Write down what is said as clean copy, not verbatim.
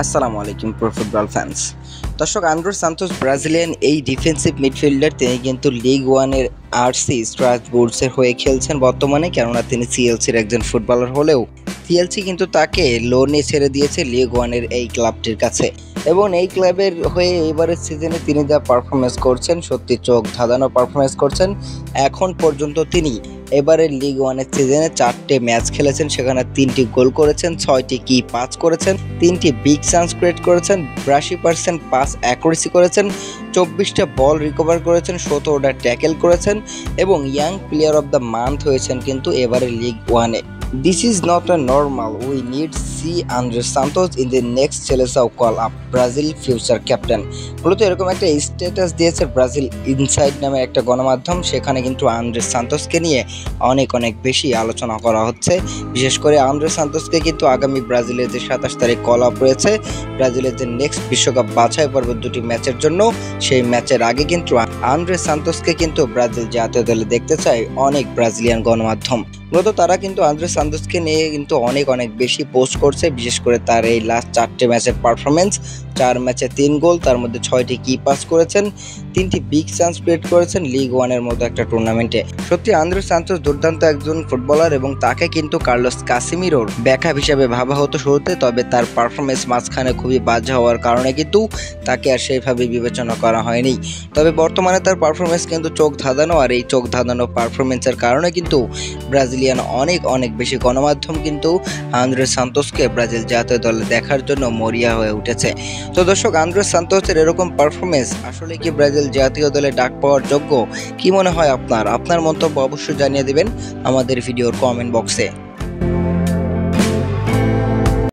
আসসালামু আলাইকুম pro football fans. দর্শক, আন্দ্রে সান্তোস ব্রাজিলিয়ান এই ডিফেন্সিভ মিডফিল্ডার তিনি কিন্তু লিগ ওয়ানের আরসি স্ট্রাসবুর্গের হয়ে খেলছেন বর্তমানে, কেননা তিনি সিএলসির একজন ফুটবলার হলেও সিএলসি কিন্তু তাকে লোনে ছেড়ে দিয়েছে লিগ ওয়ানের এই ক্লাবটির কাছে। এবং এই ক্লাবের হয়ে এবারের সিজনে তিনি যা পারফরমেন্স করছেন, সত্যি চোখ ধাঁধানো পারফরমেন্স করছেন। এখন পর্যন্ত তিনি এবারের লিগ ওয়ানের সিজনে 4টে ম্যাচ খেলেছেন, সেখানে 3টি গোল করেছেন, 6টি কি পাস করেছেন, 3টি বিগ চান্স ক্রিয়েট করেছেন, 82% পাস অ্যাকুরেসি করেছেন, 24টা বল রিকভার করেছেন, 17টা ট্যাকেল করেছেন এবং young player of the month হয়েছেন কিন্তু এবারের লিগ ওয়ানে। This is not a normal. We need see Andre Santos in the next Seleção call up Brazil future captain. মূলত এরকম একটা স্ট্যাটাস দিয়েছে ব্রাজিল ইনসাইড নামে একটা গণমাধ্যম। সেখানে কিন্তু আন্দ্রে সান্তোসকে নিয়ে অনেক বেশি আলোচনা করা হচ্ছে। বিশেষ করে আন্দ্রে সান্তোসকে কিন্তু আগামী ব্রাজিলের যে 27 তারিখ কল আপ রয়েছে, ব্রাজিলের যে নেক্সট বিশ্বকাপ বাছাই পর্ব 2টি ম্যাচের জন্য, সেই ম্যাচের আগে কিন্তু আন্দ্রে সান্তোসকে কিন্তু ব্রাজিল জাতীয় দলে দেখতে চায় অনেক ব্রাজিলিয়ান গণমাধ্যম। মূলত তারা কিন্তু আন্দ্রে সান্তোসকে নিয়ে কিন্তু অনেক বেশি পোস্ট করছে, বিশেষ করে তার এই লাস্ট 4টে ম্যাচের পারফরমেন্স। 4 ম্যাচে 3 গোল, তার মধ্যে 6টি কি পাস করেছেন, 3টি বিগ চান্স ক্রিয়েট করেছেন লিগ ওয়ানের মতো একটা টুর্নামেন্টে। সত্যি আন্দ্রে সান্তোস দুর্দান্ত একজন ফুটবলার এবং তাকে কিন্তু কার্লোস কাসিমিরোর ব্যাকআপ হিসেবে ভাবা হতো শুরুতে, তবে তার পারফরমেন্স মাঝখানে খুবই বাজে হওয়ার কারণে কিন্তু তাকে আর সেইভাবে বিবেচনা করা হয়নি। তবে বর্তমানে তার পারফরমেন্স কিন্তু চোখ ধাঁধানো, আর এই চোখ ধাঁধানো পারফরমেন্সের কারণে কিন্তু ব্রাজিলিয়ান অনেক বেশি গণমাধ্যম কিন্তু আন্দ্রে সান্তোসকে ব্রাজিল জাতীয় দলে দেখার জন্য মরিয়া হয়ে উঠেছে। তো দর্শক, আন্দ্রে সান্তোসের এরকম পারফরমেন্স আসলে কি ব্রাজিল জাতীয় দলে ডাক পাওয়ার যোগ্য? কি মনে হয় আপনার মন্তব্য অবশ্যই জানিয়ে দিবেন আমাদের ভিডিওর কমেন্ট বক্সে।